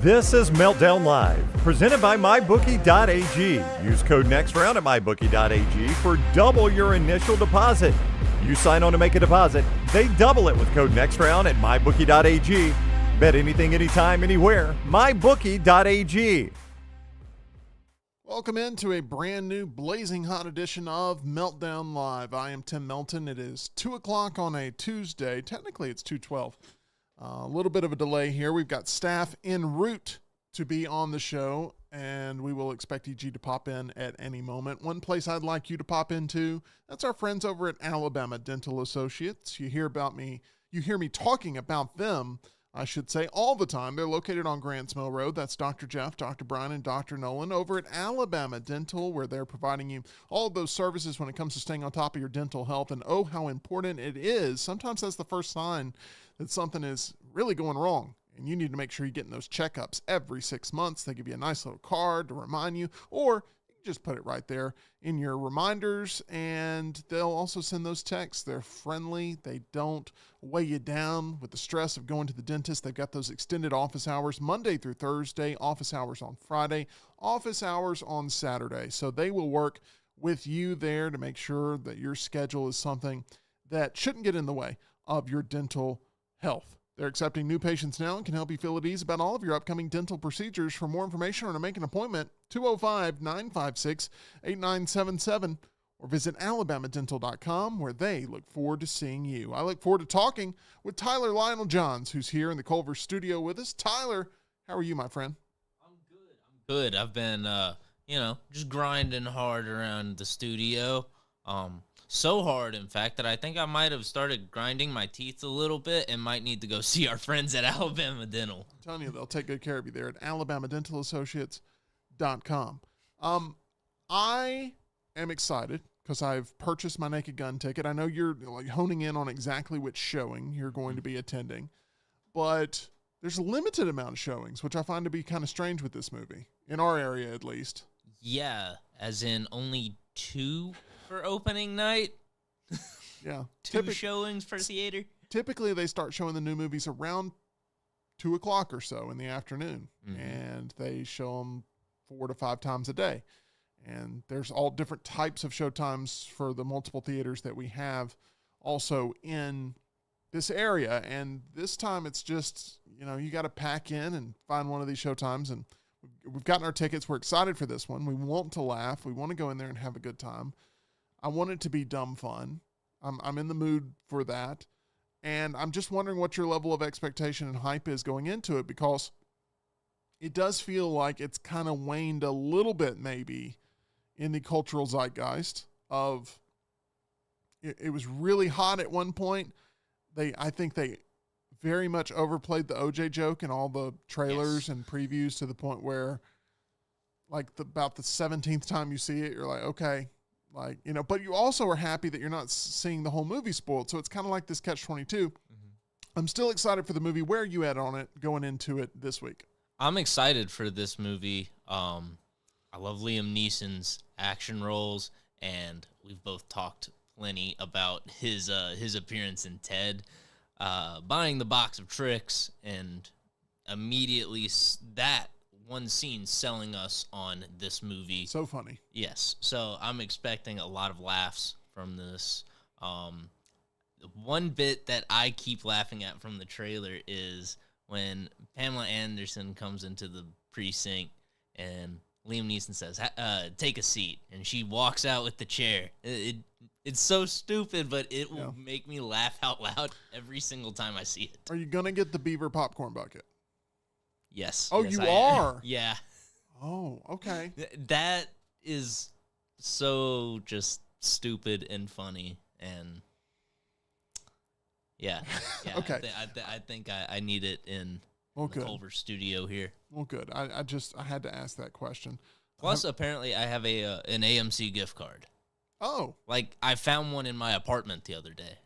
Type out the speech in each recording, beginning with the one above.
This is Meltdown Live, presented by MyBookie.ag. Use code NEXTROUND at MyBookie.ag for double your initial deposit. You sign on to make a deposit, they double it with code NEXTROUND at MyBookie.ag. Bet anything, anytime, anywhere. MyBookie.ag. Welcome into a brand new blazing hot edition of Meltdown Live. I am Tim Melton. It is 2 o'clock on a Tuesday. Technically, it's 2:12. A little bit of a delay here. We've got staff en route to be on the show, and we will expect EG to pop in at any moment. One place I'd like you to pop into, that's our friends over at Alabama Dental Associates. You hear me talking about them, I should say, all the time. They're located on Grants Mill Road. That's Dr. Jeff, Dr. Brian, and Dr. Nolan over at Alabama Dental, where they're providing you all of those services when it comes to staying on top of your dental health. And oh, how important it is. Sometimes that's the first sign that something is really going wrong, and you need to make sure you're getting those checkups every 6 months. They give you a nice little card to remind you, or you can just put it right there in your reminders, and they'll also send those texts. They're friendly. They don't weigh you down with the stress of going to the dentist. They've got those extended office hours Monday through Thursday, office hours on Friday, office hours on Saturday. So they will work with you there to make sure that your schedule is something that shouldn't get in the way of your dental health. They're accepting new patients now and can help you feel at ease about all of your upcoming dental procedures. For more information or to make an appointment, 205-956-8977 or visit alabamadental.com, where they look forward to seeing you. I look forward to talking with Tyler Lionel Johns, who's here in the Culver studio with us. Tyler, how are you, my friend? I'm good. I've been, just grinding hard around the studio. So hard, in fact, that I think I might have started grinding my teeth a little bit and might need to go see our friends at Alabama Dental. I'm telling you, they'll take good care of you there at alabamadental.com. I am excited because I've purchased my Naked Gun ticket. I know you're honing in on exactly which showing you're going to be attending, but there's a limited amount of showings, which I find to be kind of strange with this movie, in our area at least. Yeah, as in only 2 for opening night. Yeah. 2 showings per theater. Typically, they start showing the new movies around 2 o'clock or so in the afternoon, Mm-hmm. and they show them 4 to 5 times a day. And there's all different types of show times for the multiple theaters that we have also in this area. And this time it's just, you got to pack in and find one of these show times. And we've gotten our tickets. We're excited for this one. We want to laugh. We want to go in there and have a good time. I want it to be dumb fun. I'm in the mood for that. And I'm just wondering what your level of expectation and hype is going into it, because it does feel like it's kind of waned a little bit maybe in the cultural zeitgeist of it was really hot at one point. I think they very much overplayed the OJ joke in all the trailers and previews to the point where about the 17th time you see it, you're like, okay. But you also are happy that you're not seeing the whole movie spoiled. So it's kind of like this catch-22. Mm-hmm. I'm still excited for the movie. Where are you at on it going into it this week? I'm excited for this movie. I love Liam Neeson's action roles, and we've both talked plenty about his appearance in Ted, buying the box of tricks, and immediately that one scene selling us on this movie. So funny. Yes. So I'm expecting a lot of laughs from this. One bit that I keep laughing at from the trailer is when Pamela Anderson comes into the precinct and Liam Neeson says, take a seat. And she walks out with the chair. It's so stupid, but it will make me laugh out loud every single time I see it. Are you going to get the beaver popcorn bucket? Yes. Oh, yes, you are? Yeah. Oh, okay. That is so just stupid and funny, and yeah. Okay. I think I need it in the Culver studio here. Well, good. I had to ask that question. Plus, apparently, I have an AMC gift card. Oh. I found one in my apartment the other day.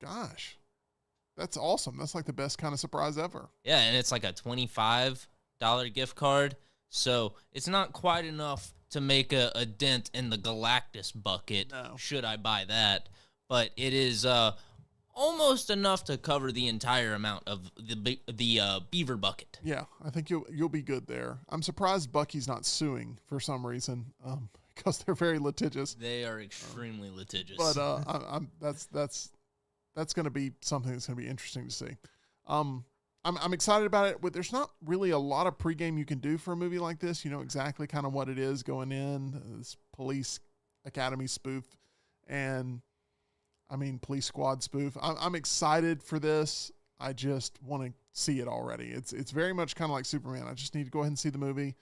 Gosh. That's awesome. That's like the best kind of surprise ever. Yeah, and it's like a $25 gift card. So it's not quite enough to make a dent in the Galactus bucket, should I buy that. But it is almost enough to cover the entire amount of the beaver bucket. Yeah, I think you'll be good there. I'm surprised Bucky's not suing for some reason, because they're very litigious. They are extremely litigious. But that's going to be something that's going to be interesting to see. I'm excited about it, but there's not really a lot of pregame you can do for a movie like this. You know exactly kind of what it is going in, this police academy spoof, and police squad spoof. I'm excited for this. I just want to see it already. It's very much kind of like Superman. I just need to go ahead and see the movie.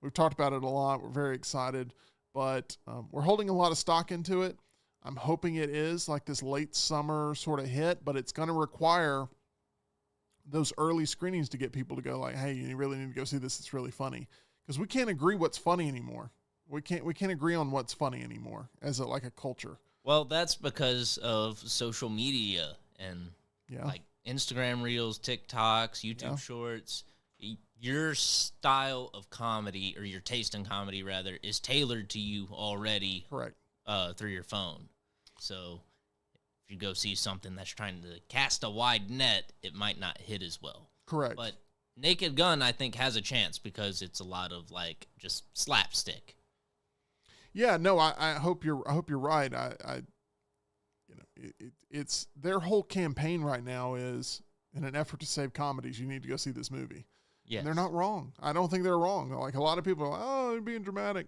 We've talked about it a lot. We're very excited, but we're holding a lot of stock into it. I'm hoping it is like this late summer sort of hit, but it's going to require those early screenings to get people to go like, hey, you really need to go see this. It's really funny, because we can't agree what's funny anymore. We can't agree on what's funny anymore as a culture. Well, that's because of social media and like Instagram Reels, TikToks, YouTube Shorts. Your style of comedy, or your taste in comedy rather, is tailored to you already. Correct. Through your phone. So if you go see something that's trying to cast a wide net, it might not hit as well. Correct. But Naked Gun, I think, has a chance because it's a lot of like just slapstick. Yeah, no, I hope you're right. It's their whole campaign right now is, in an effort to save comedies, you need to go see this movie. Yeah, they're not wrong. I don't think they're wrong. Like, a lot of people are like, oh, they're being dramatic.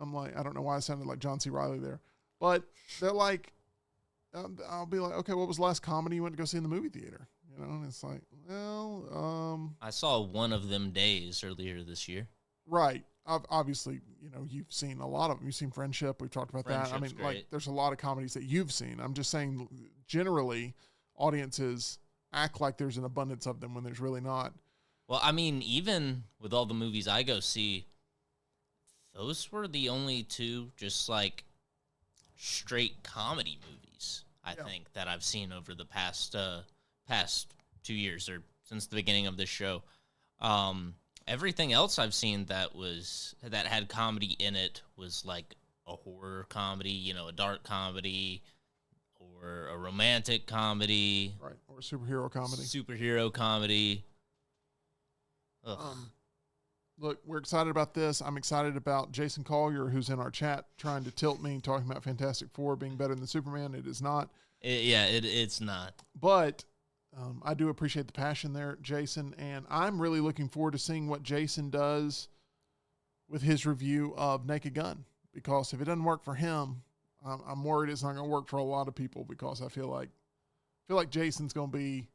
I'm like, I don't know why I sounded like John C. Reilly there, but they're like, I'll be like, okay, what was the last comedy you went to go see in the movie theater? You know, and it's like, well, I saw One of Them Days earlier this year. Right. Obviously, you've seen a lot of them. You've seen Friendship. We've talked about that. Great. Like, there's a lot of comedies that you've seen. I'm just saying, generally, audiences act like there's an abundance of them when there's really not. Well, even with all the movies I go see, those were the only two just like straight comedy movies I think that I've seen over the past 2 years, or since the beginning of this show. Everything else I've seen that had comedy in it was like a horror comedy, a dark comedy, or a romantic comedy, right? Or a superhero comedy. Ugh. Look, we're excited about this. I'm excited about Jason Collier, who's in our chat, trying to tilt me, talking about Fantastic Four being better than Superman. It is not. It's not. But I do appreciate the passion there, Jason, and I'm really looking forward to seeing what Jason does with his review of Naked Gun, because if it doesn't work for him, I'm worried it's not going to work for a lot of people, because I feel like Jason's going to be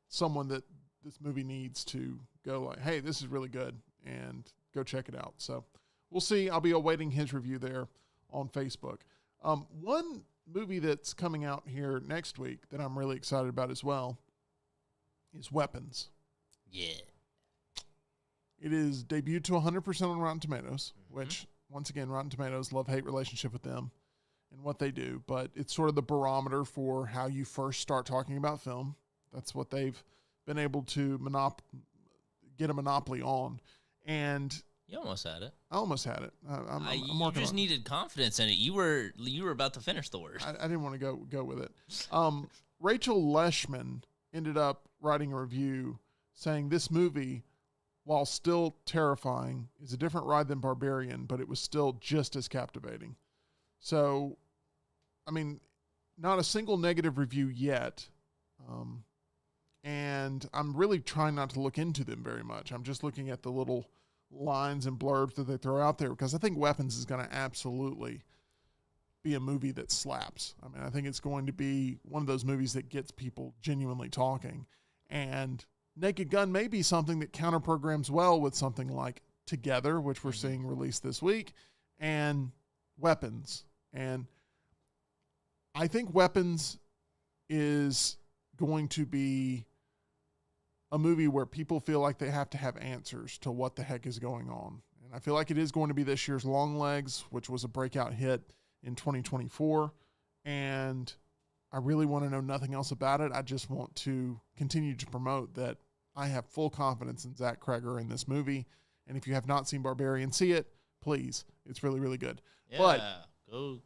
someone that this movie needs to go like, hey, this is really good, and go check it out. So we'll see. I'll be awaiting his review there on Facebook. One movie that's coming out here next week that I'm really excited about as well is Weapons. Yeah. It is debuted to 100% on Rotten Tomatoes, which, once again, Rotten Tomatoes, love-hate relationship with them and what they do, but it's sort of the barometer for how you first start talking about film. That's what they've been able to get a monopoly on. And you almost had it. I almost had it. I'm you just needed confidence in it. You were about to finish the word. I didn't want to go with it. Rachel Leshman ended up writing a review saying this movie, while still terrifying, is a different ride than Barbarian, but it was still just as captivating. So, not a single negative review yet. And I'm really trying not to look into them very much. I'm just looking at the little lines and blurbs that they throw out there, because I think Weapons is going to absolutely be a movie that slaps. I think it's going to be one of those movies that gets people genuinely talking. And Naked Gun may be something that counter-programs well with something like Together, which we're seeing released this week, and Weapons. And I think Weapons is going to be a movie where people feel like they have to have answers to what the heck is going on. And I feel like it is going to be this year's Longlegs, which was a breakout hit in 2024. And I really want to know nothing else about it. I just want to continue to promote that I have full confidence in Zach Cregger in this movie. And if you have not seen Barbarian, see it, please. It's really, really good. Yeah, but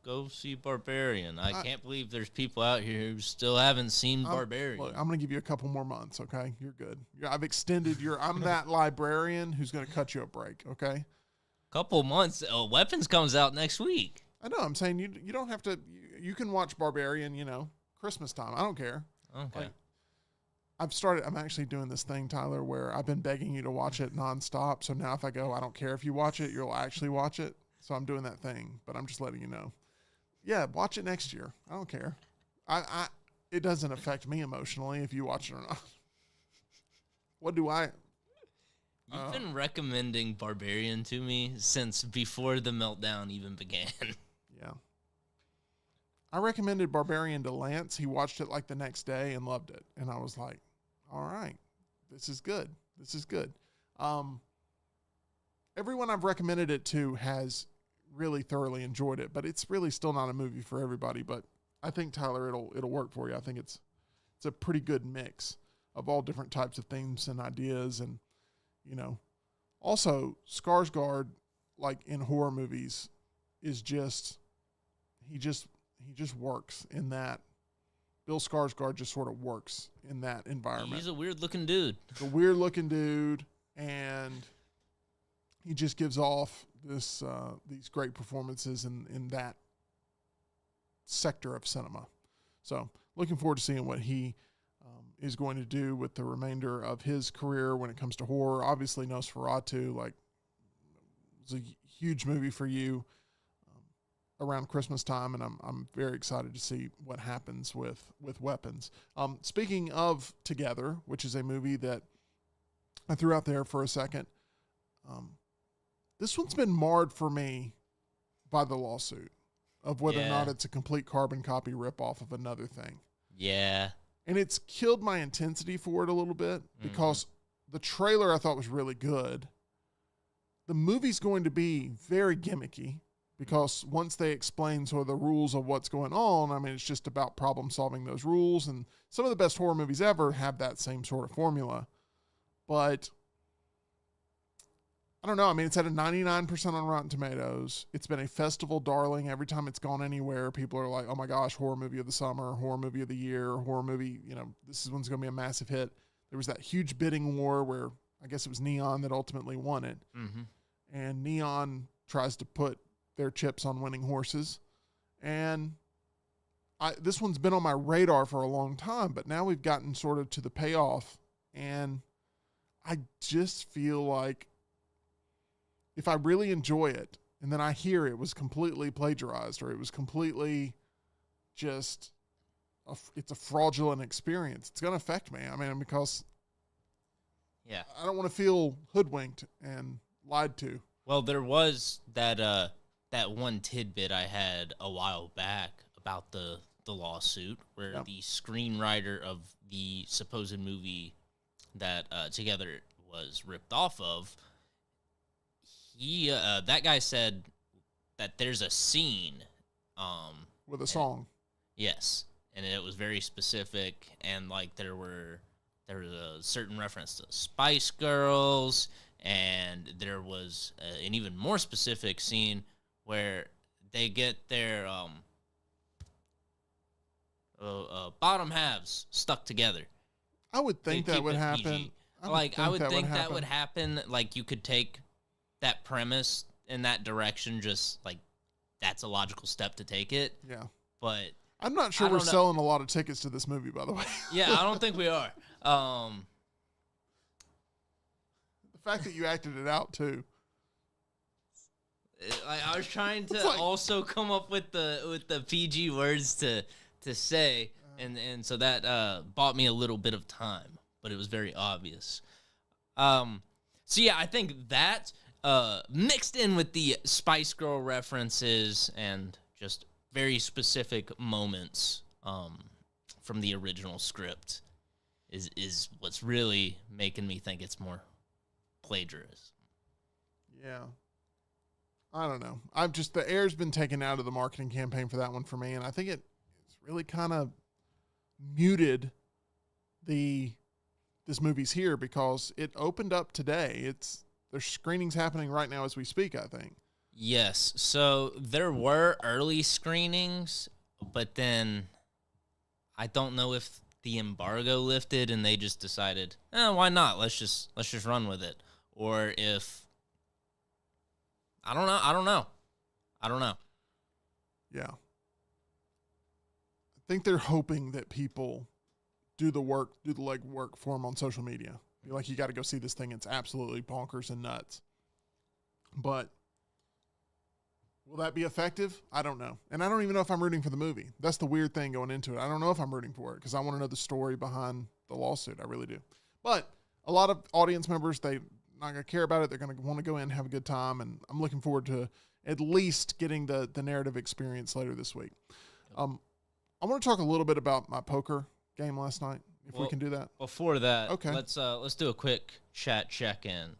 Go see Barbarian. I can't believe there's people out here who still haven't seen Barbarian. Look, I'm going to give you a couple more months, okay? You're good. I've extended I'm that librarian who's going to cut you a break, okay? Couple months. Weapons comes out next week. I know. I'm saying you don't have to. You can watch Barbarian, Christmas time. I don't care. Okay. I'm actually doing this thing, Tyler, where I've been begging you to watch it nonstop. So now if I go, I don't care if you watch it, you'll actually watch it. So I'm doing that thing, but I'm just letting you know. Yeah, watch it next year. I don't care. It doesn't affect me emotionally if you watch it or not. What do I? You've been recommending Barbarian to me since before the Meltdown even began. Yeah. I recommended Barbarian to Lance. He watched it like the next day and loved it. And I was like, all right, this is good. This is good. Everyone I've recommended it to has really thoroughly enjoyed it, but it's really still not a movie for everybody. But I think, Tyler, it'll work for you. I think it's a pretty good mix of all different types of themes and ideas. And, also Skarsgård, like in horror movies, is just, he just works in that. Bill Skarsgård just sort of works in that environment. He's a weird looking dude. A weird looking dude, and he just gives off these great performances in that sector of cinema. So looking forward to seeing what he is going to do with the remainder of his career when it comes to horror. Obviously, Nosferatu, was a huge movie for you around Christmas time, and I'm very excited to see what happens with Weapons. Speaking of Together, which is a movie that I threw out there for a second, this one's been marred for me by the lawsuit of whether or not it's a complete carbon copy ripoff of another thing. Yeah. And it's killed my intensity for it a little bit because the trailer I thought was really good. The movie's going to be very gimmicky because once they explain sort of the rules of what's going on, I mean, it's just about problem solving those rules. And some of the best horror movies ever have that same sort of formula. But I don't know. I mean, it's at a 99% on Rotten Tomatoes. It's been a festival darling. Every time it's gone anywhere, people are like, oh my gosh, horror movie of the summer, horror movie of the year, horror movie, this one's going to be a massive hit. There was that huge bidding war where I guess it was Neon that ultimately won it. Mm-hmm. And Neon tries to put their chips on winning horses. And this one's been on my radar for a long time, but now we've gotten sort of to the payoff. And I just feel like if I really enjoy it and then I hear it was completely plagiarized or it was completely just, it's a fraudulent experience, it's going to affect me. I mean, because I don't want to feel hoodwinked and lied to. Well, there was that one tidbit I had a while back about the lawsuit where the screenwriter of the supposed movie that Together was ripped off of, that guy said that there's a scene with a song. Yes, and it was very specific, and there was a certain reference to Spice Girls, and there was an even more specific scene where they get their bottom halves stuck together. I would think that would happen. I would think that would happen. Like, you could take that premise in that direction, just that's a logical step to take it. Yeah. But I'm not sure we're selling a lot of tickets to this movie, by the way. Yeah, I don't think we are. The fact that you acted it out too. I was trying to also come up with the PG words to say, and so that bought me a little bit of time, but it was very obvious. So yeah, I think that mixed in with the Spice Girl references and just very specific moments from the original script is what's really making me think it's more plagiarism. Yeah. I don't know. The air's been taken out of the marketing campaign for that one for me, and I think it's really kind of muted this movie's here because it opened up today. There's screenings happening right now as we speak, I think. Yes. So there were early screenings, but then I don't know if the embargo lifted and they just decided, why not? Let's just run with it. Or if I don't know. Yeah. I think they're hoping that people do the legwork for them on social media. Be like, you got to go see this thing. It's absolutely bonkers and nuts. But will that be effective? I don't know. And I don't even know if I'm rooting for the movie. That's the weird thing going into it. I don't know if I'm rooting for it because I want to know the story behind the lawsuit. I really do. But a lot of audience members, they're not going to care about it. They're going to want to go in and have a good time. And I'm looking forward to at least getting the narrative experience later this week. I want to talk a little bit about my poker game last night, if we can do that. Before that, okay. Let's do a quick chat check-in.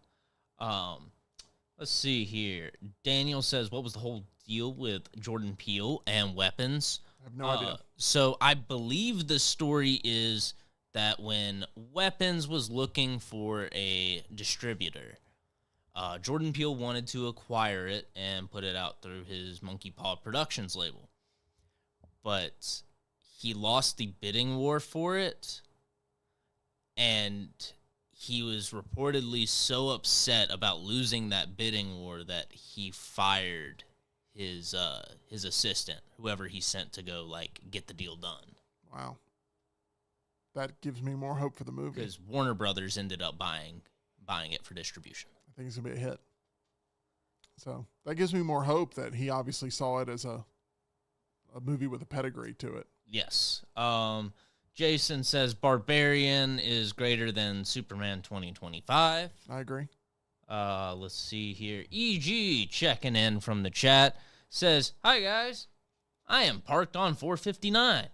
Let's see here. Daniel says, what was the whole deal with Jordan Peele and weapons? I have no idea. So I believe the story is that when Weapons was looking for a distributor, Jordan Peele wanted to acquire it and put it out through his Monkey Paw Productions label. But he lost the bidding war for it, and he was reportedly so upset about losing that bidding war that he fired his assistant, whoever he sent to go get the deal done. Wow. That gives me more hope for the movie. Because Warner Brothers ended up buying it for distribution. I think it's going to be a hit. So that gives me more hope that he obviously saw it as a movie with a pedigree to it. Yes. Jason says Barbarian is greater than Superman 2025. I agree. Let's see here. EG checking in from the chat says, hi guys, I am parked on 459.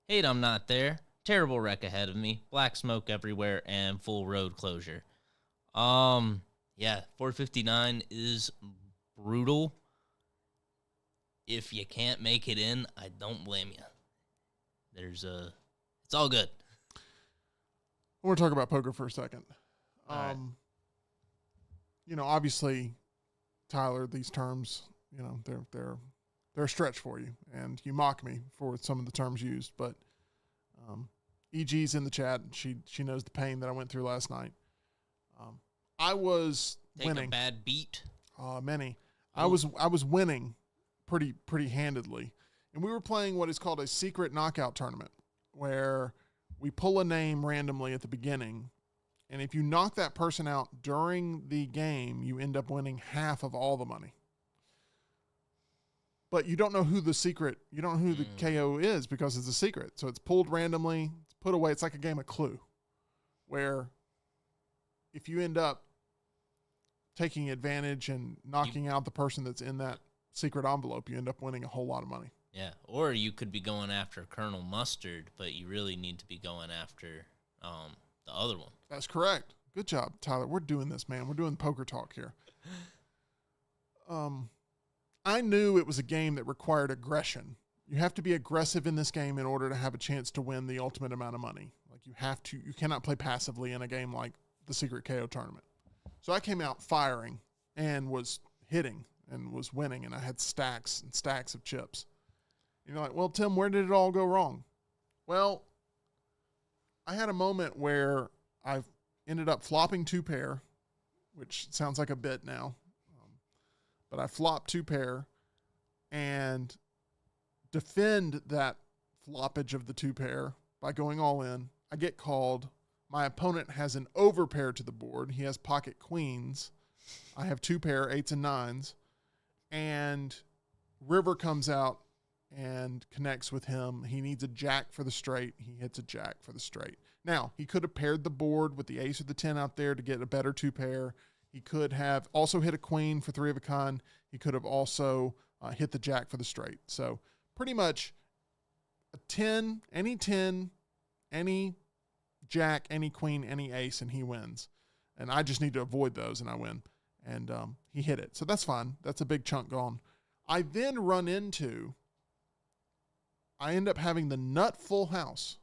Hate I'm not there. Terrible wreck ahead of me. Black smoke everywhere and full road closure. Yeah, 459 is brutal. If you can't make it in, I don't blame you. It's all good. I want to talk about poker for a second. Right. Obviously, Tyler, these terms, they're a stretch for you, and you mock me for some of the terms used. But EG's in the chat, and she knows the pain that I went through last night. I was winning. A bad beat. Many. I was winning pretty handedly, and we were playing what is called a secret knockout tournament, where we pull a name randomly at the beginning, and if you knock that person out during the game, you end up winning half of all the money. But you don't know who the KO is because it's a secret. So it's pulled randomly, it's put away. It's like a game of Clue, where if you end up taking advantage and knocking out the person that's in that secret envelope, you end up winning a whole lot of money. Yeah, or you could be going after Colonel Mustard, but you really need to be going after the other one. That's correct. Good job, Tyler. We're doing this, man. We're doing poker talk here. I knew it was a game that required aggression. You have to be aggressive in this game in order to have a chance to win the ultimate amount of money. You cannot play passively in a game like the Secret KO tournament. So I came out firing and was hitting and was winning, and I had stacks and stacks of chips. You're like, well, Tim, where did it all go wrong? Well, I had a moment where I ended up flopping 2 pair, which sounds like a bit now. But I flopped 2 pair and defend that floppage of the 2 pair by going all in. I get called. My opponent has an overpair to the board. He has pocket queens. I have 2 pair, 8s and 9s. And river comes out and connects with him. He needs a jack for the straight. He hits a jack for the straight. Now, he could have paired the board with the ace or the 10 out there to get a better 2 pair. He could have also hit a queen for 3 of a kind. He could have also hit the jack for the straight. So pretty much a 10, any jack, any queen, any ace, and he wins. And I just need to avoid those, and I win. And he hit it. So that's fine. That's a big chunk gone. I then I end up having the nut full house.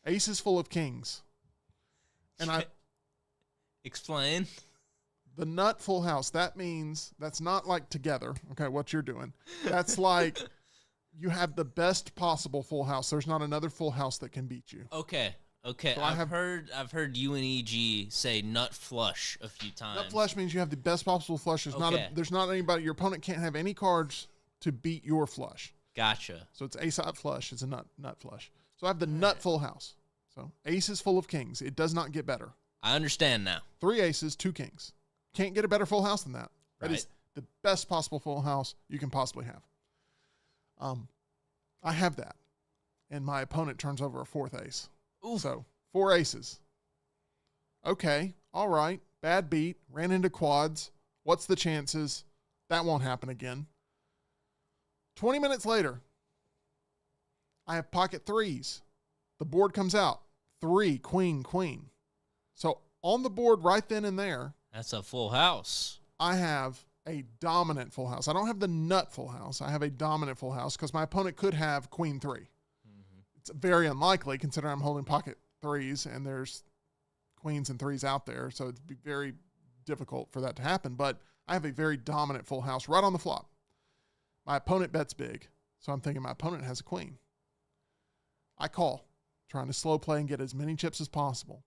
Aces full of kings. And Explain. The nut full house, that means that's not like together, okay, what you're doing. That's like you have the best possible full house. There's not another full house that can beat you. Okay. So I've heard you and EG say nut flush a few times. Nut flush means you have the best possible flush. There's not anybody, your opponent can't have any cards to beat your flush. Gotcha. So it's ace-high flush. It's a nut flush. So I have the nut full house. So ace is full of kings. It does not get better. I understand now. 3 aces, 2 kings. Can't get a better full house than that. That Right. is the best possible full house you can possibly have. I have that. And my opponent turns over a 4th ace. Oof. So 4 aces. Okay. All right. Bad beat. Ran into quads. What's the chances? That won't happen again. 20 minutes later, I have pocket 3s. The board comes out. 3, queen, queen. So on the board right then and there, That's a full house. I have a dominant full house. I don't have the nut full house. I have a dominant full house because my opponent could have queen 3. Mm-hmm. It's very unlikely considering I'm holding pocket 3s and there's queens and 3s out there. So it'd be very difficult for that to happen. But I have a very dominant full house right on the flop. My opponent bets big. So I'm thinking my opponent has a queen. I call, trying to slow play and get as many chips as possible.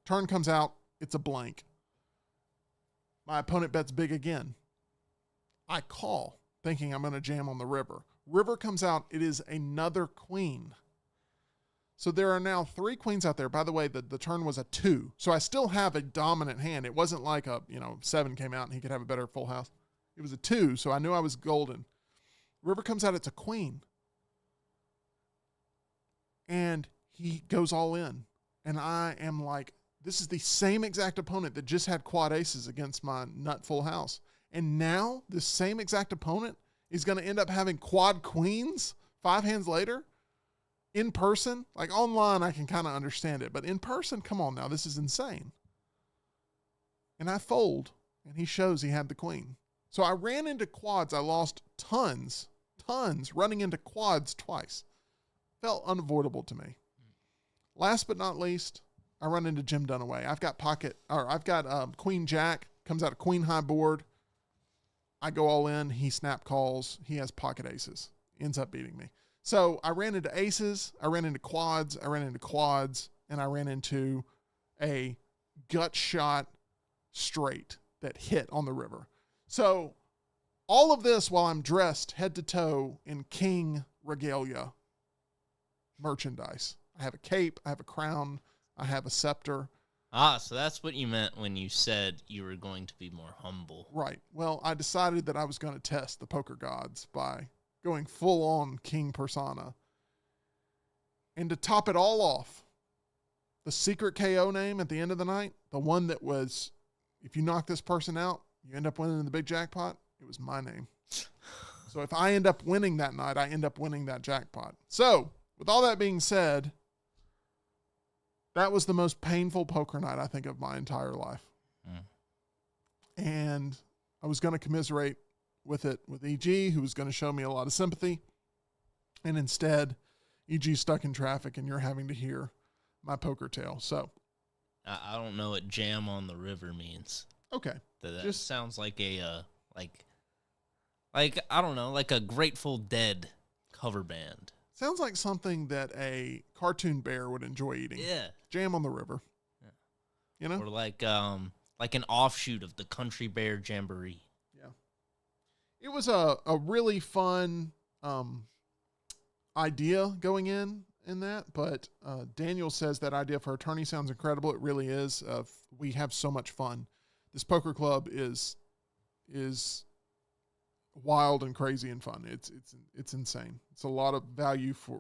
Turn comes out. It's a blank. My opponent bets big again. I call, thinking I'm going to jam on the river. River comes out. It is another queen. So there are now 3 queens out there. By the way, the turn was a 2. So I still have a dominant hand. It wasn't like 7 came out and he could have a better full house. It was a 2, so I knew I was golden. River comes out. It's a queen. And he goes all in. And I am like, this is the same exact opponent that just had quad aces against my nut full house. And now this same exact opponent is going to end up having quad queens 5 hands later in person. Like online, I can kind of understand it. But in person, come on now, this is insane. And I fold, and he shows he had the queen. So I ran into quads. I lost tons running into quads twice. Felt unavoidable to me. Last but not least, I run into Jim Dunaway. I've got queen jack, comes out a queen high board. I go all in. He snap calls. He has pocket aces. Ends up beating me. So I ran into aces. I ran into quads. And I ran into a gut shot straight that hit on the river. So all of this while I'm dressed head to toe in king regalia merchandise. I have a cape. I have a crown. I have a scepter. So that's what you meant when you said you were going to be more humble. Right. Well, I decided that I was going to test the poker gods by going full on king persona. And to top it all off, the secret KO name at the end of the night, the one that was, if you knock this person out, you end up winning the big jackpot, it was my name. So if I end up winning that night, I end up winning that jackpot. So with all that being said, that was the most painful poker night, I think, of my entire life. And I was going to commiserate with it with EG, who was going to show me a lot of sympathy. And instead, EG's stuck in traffic, and you're having to hear my poker tale. So I don't know what jam on the river means. Okay. That just sounds like a, I don't know, like a Grateful Dead cover band. Sounds like something that a cartoon bear would enjoy eating. Yeah. Jam on the river. Yeah. You know? Or like an offshoot of the Country Bear Jamboree. Yeah. It was a really fun idea going in that, but Daniel says that idea for attorney sounds incredible. It really is. We have so much fun. This poker club is wild and crazy and fun. It's insane. It's a lot of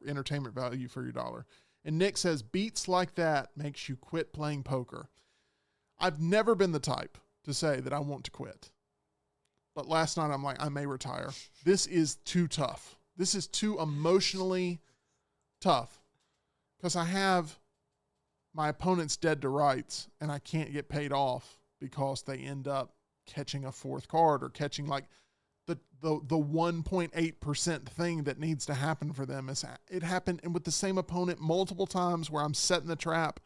entertainment value for your dollar. And Nick says, beats like that makes you quit playing poker. I've never been the type to say that I want to quit. But last night I'm like, I may retire. This is too tough. This is too emotionally tough. Because I have my opponents dead to rights and I can't get paid off because they end up catching a 4th card or catching like the 1.8% thing that needs to happen for them. It happened and with the same opponent multiple times where I'm setting the trap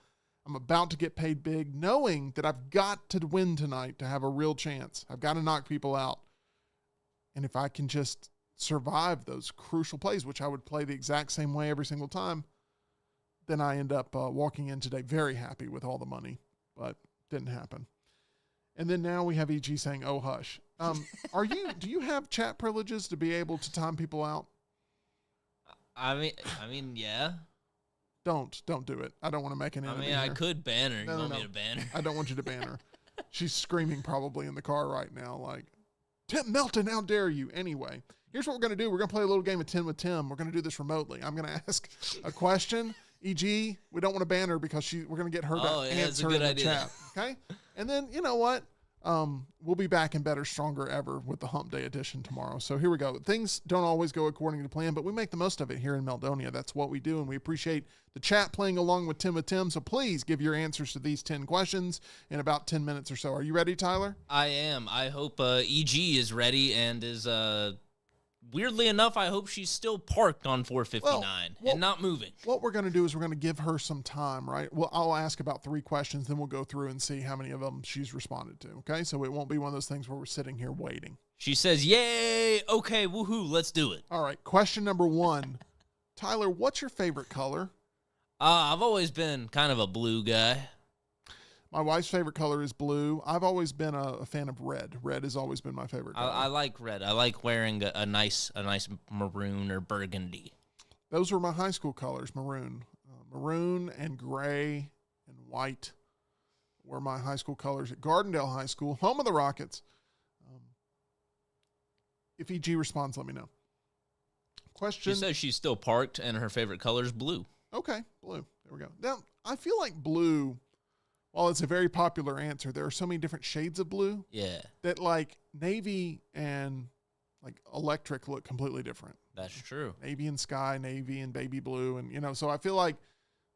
I'm about to get paid big, knowing that I've got to win tonight to have a real chance. I've got to knock people out. And if I can just survive those crucial plays, which I would play the exact same way every single time, then I end up walking in today very happy with all the money, but didn't happen. And then now we have EG saying, "Oh, hush." Do you have chat privileges to be able to time people out? I mean, yeah. Don't do it. I don't want to make an enemy. I could ban her. You want me to ban her? I don't want you to ban her. She's screaming probably in the car right now, like, "Tim Melton, how dare you?" Anyway, here's what we're going to do. We're going to play a little game of 10 with Tim. We're going to do this remotely. I'm going to ask a question. EG, we don't want to ban her because we're going to get her to answer in the chat. Okay? And then, you know what? We'll be back in better, stronger ever with the Hump Day edition tomorrow. So here we go. Things don't always go according to plan, but we make the most of it here in Meldonia. That's what we do, and we appreciate the chat playing along with Tim with Tim. So please give your answers to these 10 questions in about 10 minutes or so. Are you ready, Tyler? I am. I hope EG is ready and is weirdly enough, I hope she's still parked on 459 and not moving. What we're going to do is we're going to give her some time, right? Well, I'll ask about 3 questions, then we'll go through and see how many of them she's responded to, okay? So it won't be one of those things where we're sitting here waiting. She says, "Yay, okay, woohoo, let's do it." All right, question number 1. Tyler, what's your favorite color? I've always been kind of a blue guy. My wife's favorite color is blue. I've always been a fan of red. Red has always been my favorite color. I like red. I like wearing a nice maroon or burgundy. Those were my high school colors, maroon. Maroon and gray and white were my high school colors at Gardendale High School, home of the Rockets. If EG responds, let me know. Question. She says she's still parked and her favorite color is blue. Okay, blue. There we go. Now, I feel like blue, while it's a very popular answer, there are so many different shades of blue. Yeah. That like navy and like electric look completely different. That's true. Navy and sky, navy and baby blue. And, so I feel like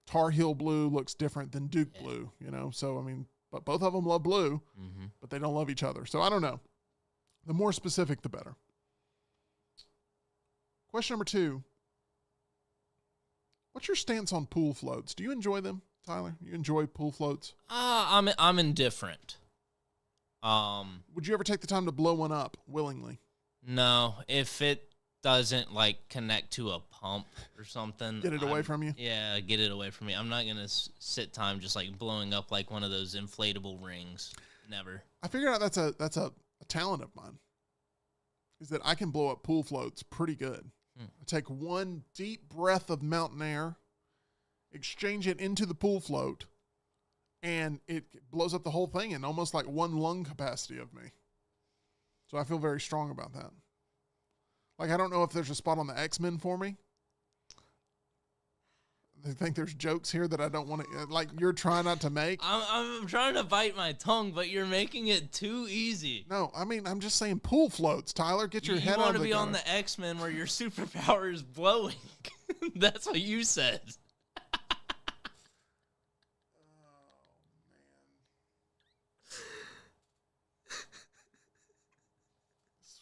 Tar Heel blue looks different than Duke blue, So, I mean, but both of them love blue, but they don't love each other. So I don't know. The more specific, the better. Question number 2. What's your stance on pool floats? Do you enjoy them, Tyler? You enjoy pool floats? I'm indifferent. Would you ever take the time to blow one up willingly? No, if it doesn't connect to a pump or something. Get it away from you? Yeah, get it away from me. I'm not going to sit time just blowing up one of those inflatable rings. Never. I figured out that's a talent of mine. Is that I can blow up pool floats pretty good. I take one deep breath of mountain air, exchange it into the pool float, and it blows up the whole thing in almost like one lung capacity of me. So I feel very strong about that. I don't know if there's a spot on the X-Men for me. I think there's jokes here that I don't want to, you're trying not to make. I'm trying to bite my tongue, but you're making it too easy. No, I mean, I'm just saying pool floats, Tyler. Get your head out of the You want to be on the X-Men where your superpower is blowing. That's what you said.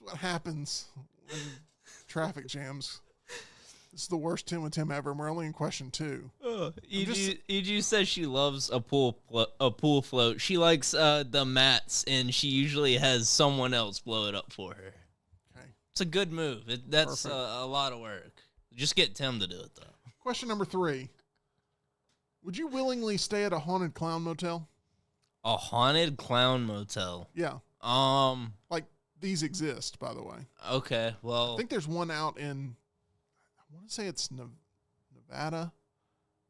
What happens when traffic jams. This is the worst Tim with Tim ever, and we're only in question 2. EG says she loves a pool float. She likes the mats, and she usually has someone else blow it up for her. Okay, it's a good move. That's a lot of work. Just get Tim to do it, though. Question number 3. Would you willingly stay at a haunted clown motel? A haunted clown motel? Yeah. These exist, by the way. Okay, well. I think there's one out in, I want to say it's Nevada.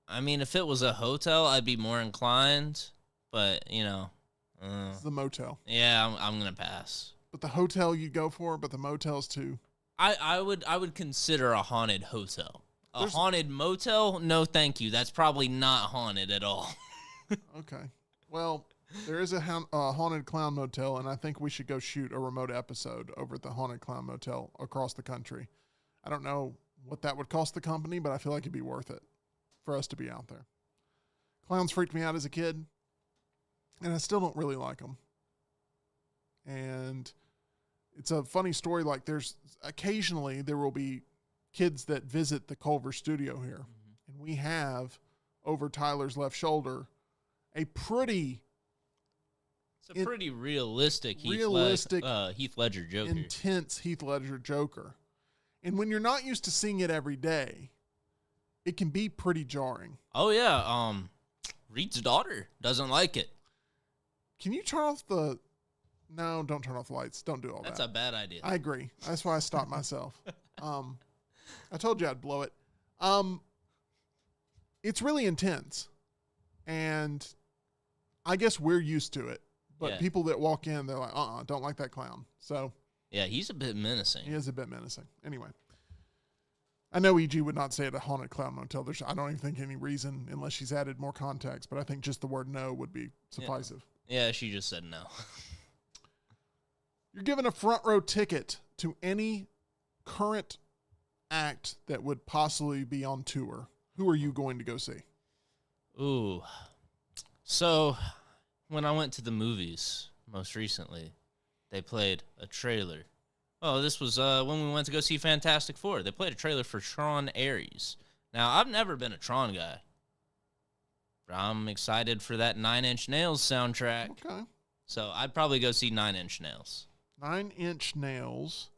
I mean, if it was a hotel, I'd be more inclined, but, It's the motel. Yeah, I'm going to pass. But the hotel you'd go for, but the motel's too. I would consider a haunted hotel. A haunted motel? No, thank you. That's probably not haunted at all. Okay. Well, there is a haunted clown motel, and I think we should go shoot a remote episode over at the haunted clown motel across the country. I don't know what that would cost the company, but I feel like it'd be worth it for us to be out there. Clowns freaked me out as a kid, and I still don't really like them. And it's a funny story. There's occasionally there will be kids that visit the Culver studio here, and we have over Tyler's left shoulder a pretty It's a pretty realistic Heath Ledger Joker. intense Heath Ledger Joker. And when you're not used to seeing it every day, it can be pretty jarring. Oh, yeah. Reed's daughter doesn't like it. Can you turn off the... No, don't turn off the lights. Don't do all That's that. a bad idea. I agree. That's why I stopped myself. I told you I'd blow it. It's really intense. And I guess we're used to it. But Yeah. people that walk in, they're like, don't like that clown. So Yeah, he's a bit menacing. he is a bit menacing. Anyway. I know EG would not say it a haunted clown motel. I don't even think any reason unless she's added more context, but I think just the word no would be suffice. Yeah, she just said no. You're given a front row ticket to any current act that would possibly be on tour. Who are you going to go see? Ooh. So, when I went to the movies most recently, they played a trailer. Oh, this was when we went to go see Fantastic Four. They played a trailer for Tron Ares. Now, I've never been a Tron guy, but I'm excited for that 9 Inch Nails soundtrack. Okay. So, I'd probably go see 9 Inch Nails. 9 Inch Nails.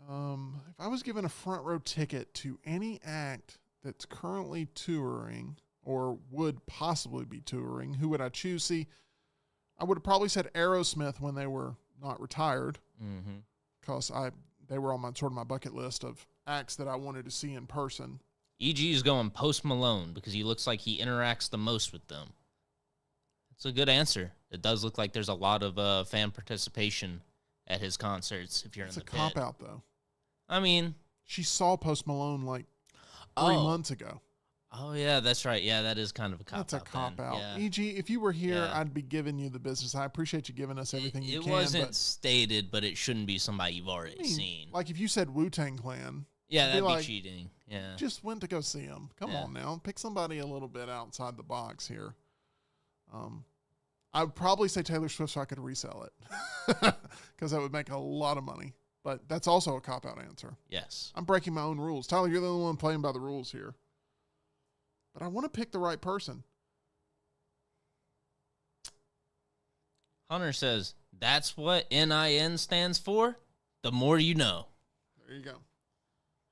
If I was given a front row ticket to any act that's currently touring or would possibly be touring, who would I choose? See, I would have probably said Aerosmith when they were not retired, because they were on my bucket list of acts that I wanted to see in person. EG is going Post Malone because he looks like he interacts the most with them. It's a good answer. It does look like there's a lot of fan participation at his concerts if you're It's in a the pit. cop-out, though. I mean... She saw Post Malone like 3 months ago. Oh, yeah, that's right. Yeah, that is kind of a cop-out. That's a cop-out. Yeah. EG, if you were here, Yeah. I'd be giving you the business. I appreciate you giving us everything you can. It wasn't stated, but it shouldn't be somebody you've already seen. Like if you said Wu-Tang Clan. Yeah, that'd be like, cheating. Yeah. Just went to go see him. Come Yeah. on now. Pick somebody a little bit outside the box here. I would probably say Taylor Swift so I could resell it. Because that would make a lot of money. But that's also a cop-out answer. Yes. I'm breaking my own rules. Tyler, you're the only one playing by the rules here. But I want to pick the right person. Hunter says, that's what NIN stands for? The more you know. There you go.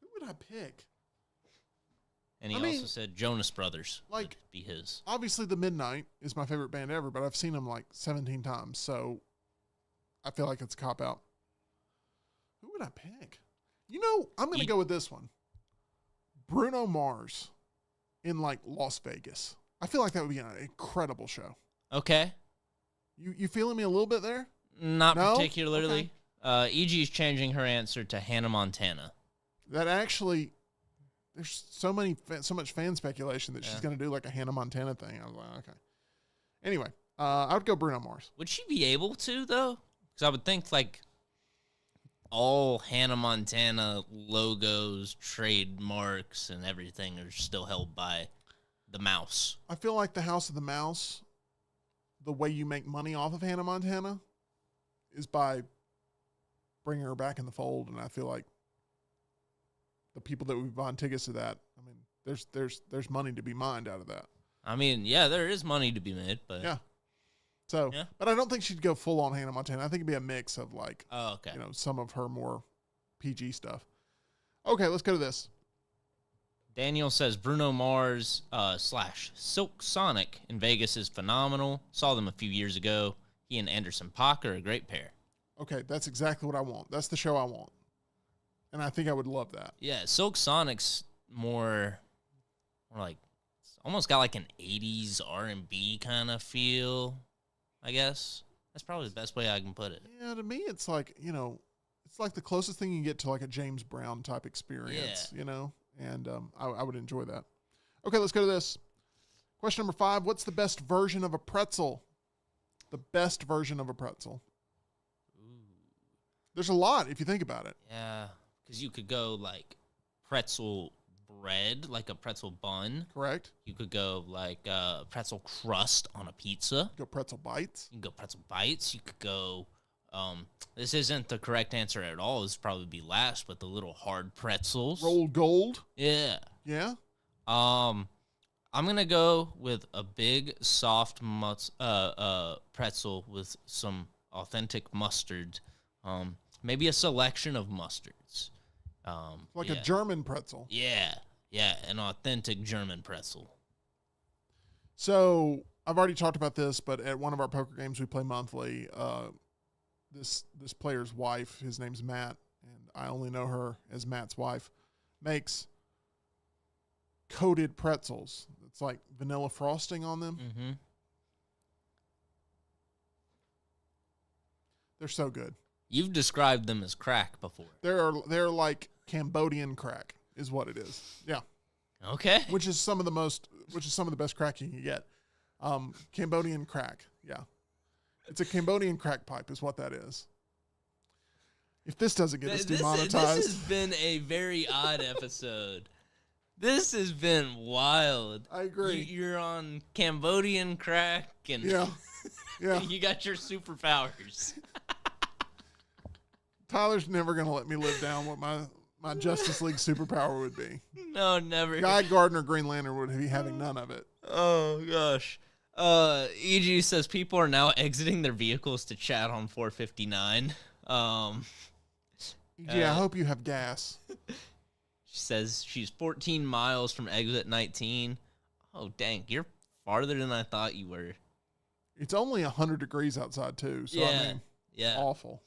Who would I pick? And he I mean, also said Jonas Brothers like, would be his. Obviously, The Midnight is my favorite band ever, but I've seen them like 17 times, so I feel like it's a cop-out. Who would I pick? You know, I'm going to go with this one. Bruno Mars in like Las Vegas. I feel like that would be an incredible show. Okay. You feeling me a little bit there? Not No? particularly. EG's changing her answer to Hannah Montana. That actually, there's so much fan speculation that she's going to do like a Hannah Montana thing. I was like, okay. Anyway, I would go Bruno Mars. Would she be able to, though? Because I would think, like, all Hannah Montana logos, trademarks, and everything are still held by the mouse. I feel like the House of the Mouse, the way you make money off of Hannah Montana is by bringing her back in the fold. And I feel like the people that would be buying tickets to that, I mean, there's money to be mined out of that. I mean, yeah, there is money to be made, but Yeah. So, Yeah. but I don't think she'd go full on Hannah Montana. I think it'd be a mix of like, oh, okay. some of her more PG stuff. Okay, let's go to this. Daniel says Bruno Mars / Silk Sonic in Vegas is phenomenal. Saw them a few years ago. He and Anderson .Paak are a great pair. Okay, that's exactly what I want. That's the show I want. And I think I would love that. Yeah, Silk Sonic's more like, it's almost got like an 80s R&B kind of feel, I guess. That's probably the best way I can put it. Yeah, to me, it's like, it's like the closest thing you can get to like a James Brown type experience, and I would enjoy that. Okay, let's go to this. Question number 5. What's the best version of a pretzel? The best version of a pretzel. Ooh. There's a lot if you think about it. Yeah, because you could go like pretzel bread, like a pretzel bun. Correct? You could go like pretzel crust on a pizza. Go pretzel bites. You can go pretzel bites. You could go, this isn't the correct answer at all. This would probably be last, but the little hard pretzels. Rolled gold. Yeah. Yeah. I'm gonna go with a big soft pretzel with some authentic mustard. Maybe a selection of mustards. Like a German pretzel. Yeah, an authentic German pretzel. So I've already talked about this, but at one of our poker games we play monthly, this player's wife, his name's Matt, and I only know her as Matt's wife, makes coated pretzels. It's like vanilla frosting on them. Mm-hmm. They're so good. You've described them as crack before. They're like Cambodian crack is what it is. Yeah. Okay. Which is some of the best crack you can get. Cambodian crack. Yeah. It's a Cambodian crack pipe is what that is. If this doesn't get us demonetized. This has been a very odd episode. This has been wild. I agree. You're on Cambodian crack and yeah. You got your superpowers. Tyler's never going to let me live down what my Justice League superpower would be. No, never. Guy Gardner Green Lantern would be having none of it. Oh, gosh. EG says people are now exiting their vehicles to chat on 459. EG, I hope you have gas. She says she's 14 miles from exit 19. Oh, dang. You're farther than I thought you were. It's only 100 degrees outside, too. So, I mean, awful.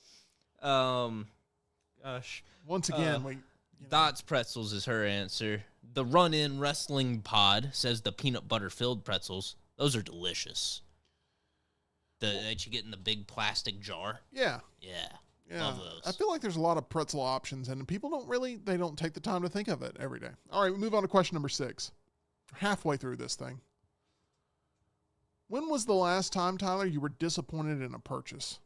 Gosh. Once again, Dots Pretzels is her answer. The Run-In Wrestling Pod says the peanut butter-filled pretzels. Those are delicious. That you get in the big plastic jar. Yeah. Yeah. Yeah. Love those. I feel like there's a lot of pretzel options, and people they don't take the time to think of it every day. All right, we move on to question number 6. We're halfway through this thing. When was the last time, Tyler, you were disappointed in a purchase?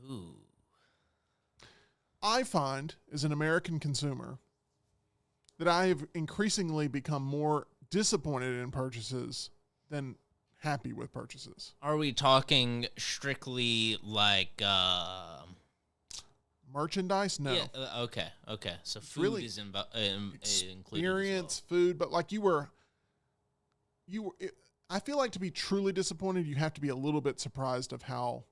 Ooh. I find, as an American consumer, that I have increasingly become more disappointed in purchases than happy with purchases. Are we talking strictly like merchandise? No. Yeah, okay. So food really is included. Experience, as well. food, but like I feel like to be truly disappointed, you have to be a little bit surprised of how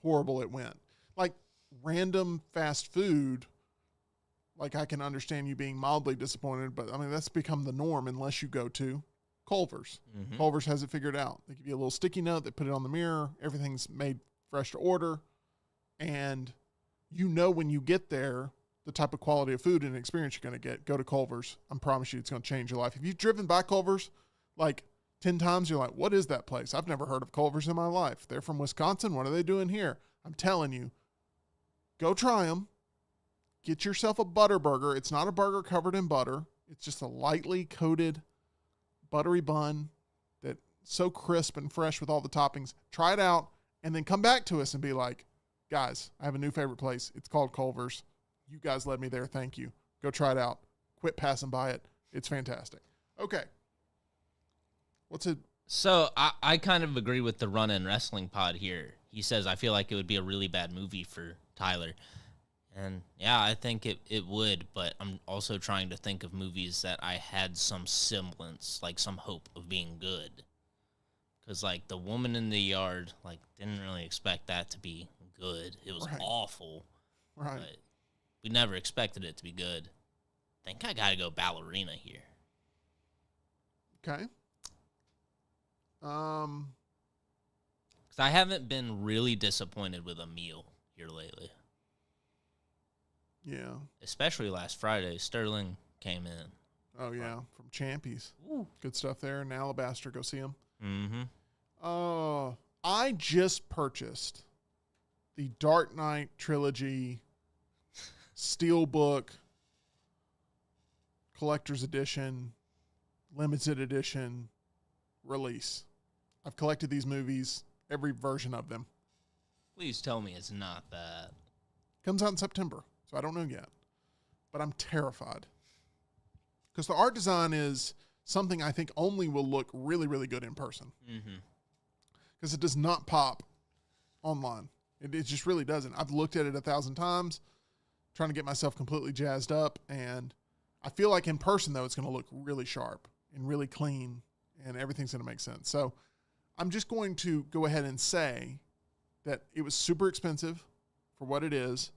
horrible it went. Like random fast food, like I can understand you being mildly disappointed, but I mean, that's become the norm unless you go to Culver's. Mm-hmm. Culver's has it figured out. They give you a little sticky note, they put it on the mirror, everything's made fresh to order, and when you get there, the type of quality of food and experience you're going to get. Go to Culver's. I promise you it's going to change your life. If you've driven by Culver's like 10 times, you're like, what is that place? I've never heard of Culver's in my life. They're from Wisconsin. What are they doing here? I'm telling you, go try them. Get yourself a butter burger. It's not a burger covered in butter. It's just a lightly coated buttery bun that's so crisp and fresh with all the toppings. Try it out and then come back to us and be like, guys, I have a new favorite place. It's called Culver's. You guys led me there. Thank you. Go try it out. Quit passing by it. It's fantastic. Okay. What's it? So I kind of agree with the Run-In Wrestling Pod here. He says, I feel like it would be a really bad movie for Tyler. And yeah, I think it would, but I'm also trying to think of movies that I had some semblance, like some hope of being good. Because like The Woman in the Yard, like didn't really expect that to be good. It was awful. Right. But we never expected it to be good. I think I got to go Ballerina here. Okay. Because I haven't been really disappointed with a meal here lately. Yeah. Especially last Friday. Sterling came in. Oh, yeah. From Champies. Ooh. Good stuff there. In Alabaster. Go see him. Mm-hmm. I just purchased the Dark Knight Trilogy Steelbook Collector's Edition Limited Edition release. I've collected these movies, every version of them. Please tell me it's not that. Comes out in September, so I don't know yet. But I'm terrified. Because the art design is something I think only will look really, really good in person. Because it does not pop online. It just really doesn't. I've looked at it 1,000 times, trying to get myself completely jazzed up, and I feel like in person, though, it's going to look really sharp and really clean, and everything's going to make sense. So I'm just going to go ahead and say that it was super expensive for what it is,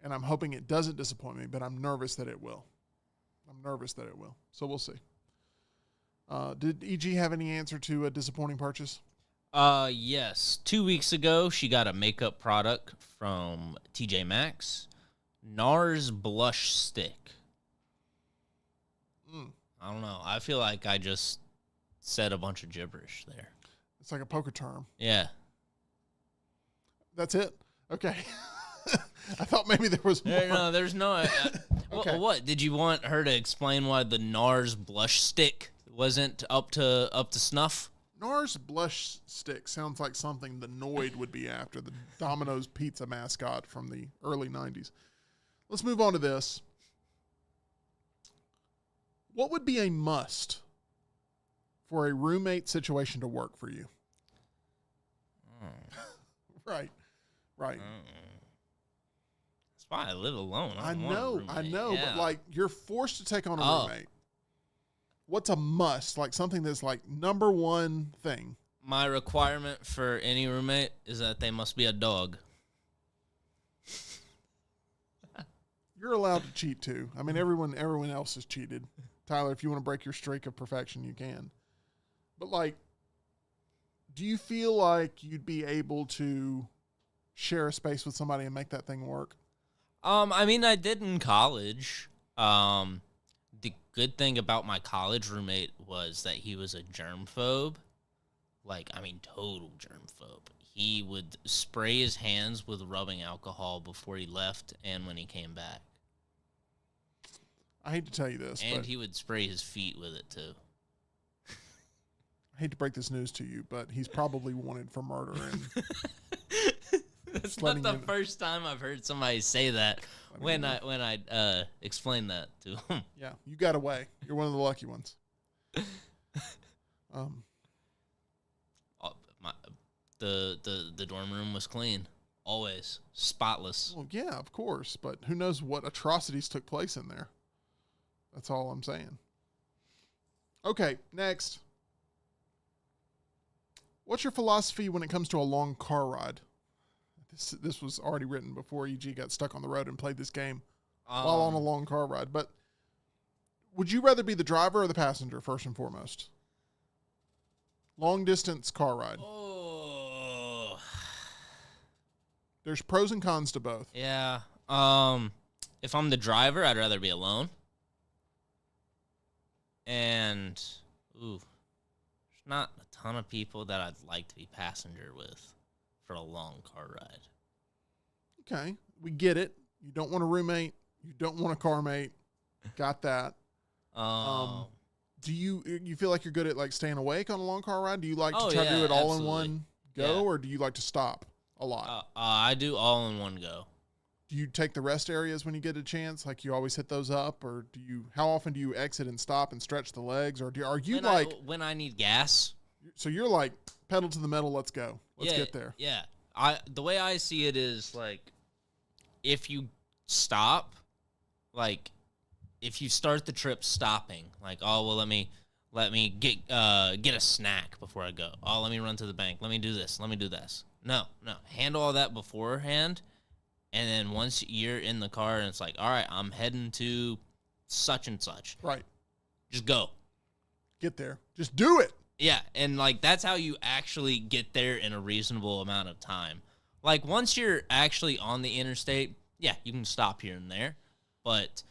and I'm hoping it doesn't disappoint me, but I'm nervous that it will. So we'll see. Did EG have any answer to a disappointing purchase? Yes. 2 weeks ago, she got a makeup product from TJ Maxx. NARS Blush Stick. I don't know. I feel like I just said a bunch of gibberish there. It's like a poker term. Yeah. That's it? Okay. I thought maybe there was more. No, there's no. Okay. What? Did you want her to explain why the NARS Blush Stick wasn't up to snuff? NARS Blush Stick sounds like something the Noid would be after, the Domino's pizza mascot from the early 90s. Let's move on to this. What would be a must for a roommate situation to work for you? Right. That's why I live alone. I know, yeah. but like you're forced to take on a roommate. What's a must? Like something that's like number one thing. My requirement for any roommate is that they must be a dog. You're allowed to cheat too. I mean, everyone else has cheated. Tyler, if you want to break your streak of perfection, you can. But like, do you feel like you'd be able to share a space with somebody and make that thing work? I mean, I did in college. The good thing about my college roommate was that he was a germphobe. Like, I mean, total germphobe. He would spray his hands with rubbing alcohol before he left and when he came back. I hate to tell you this, and but he would spray his feet with it, too. I hate to break this news to you, but he's probably wanted for murder. And that's not the first time I've heard somebody say that when I explained that to him. Yeah, you got away. You're one of the lucky ones. The dorm room was clean, always spotless. Well, yeah, of course, but who knows what atrocities took place in there? That's all I'm saying. Okay, next. What's your philosophy when it comes to a long car ride? This was already written before EG got stuck on the road and played this game while on a long car ride. But would you rather be the driver or the passenger, first and foremost? Long distance car ride. Oh. There's pros and cons to both. Yeah. If I'm the driver, I'd rather be alone. And, there's not a ton of people that I'd like to be passenger with for a long car ride. Okay, we get it. You don't want a roommate. You don't want a car mate. Got that. Do you feel like you're good at like staying awake on a long car ride? Do you like to try to do it all in one go, or do you like to stop a lot? I do all in one go. Do you take the rest areas when you get a chance? Like you always hit those up, or how often do you exit and stop and stretch the legs, or are you when I need gas? So you're like pedal to the metal. Let's go. Let's get there. Yeah. The way I see it is like, if you stop, like if you start the trip stopping, like, oh well, let me get a snack before I go. Oh, let me run to the bank. Let me do this. Let me do this. No. Handle all that beforehand. And then once you're in the car and it's like, all right, I'm heading to such and such. Right. Just go. Get there. Just do it. Yeah, and like that's how you actually get there in a reasonable amount of time. Like once you're actually on the interstate, yeah, you can stop here and there. But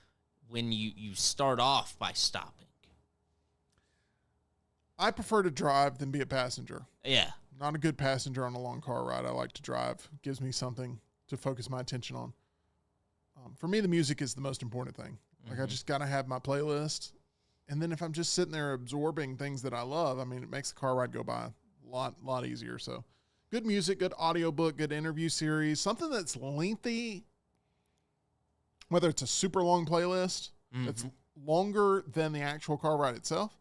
when you start off by stopping. I prefer to drive than be a passenger. Yeah. Not a good passenger on a long car ride. I like to drive. It gives me something to focus my attention on. For me, the music is the most important thing. Like I just got to have my playlist. And then if I'm just sitting there absorbing things that I love, I mean, it makes the car ride go by a lot easier. So good music, good audiobook, good interview series, something that's lengthy, whether it's a super long playlist that's longer than the actual car ride itself,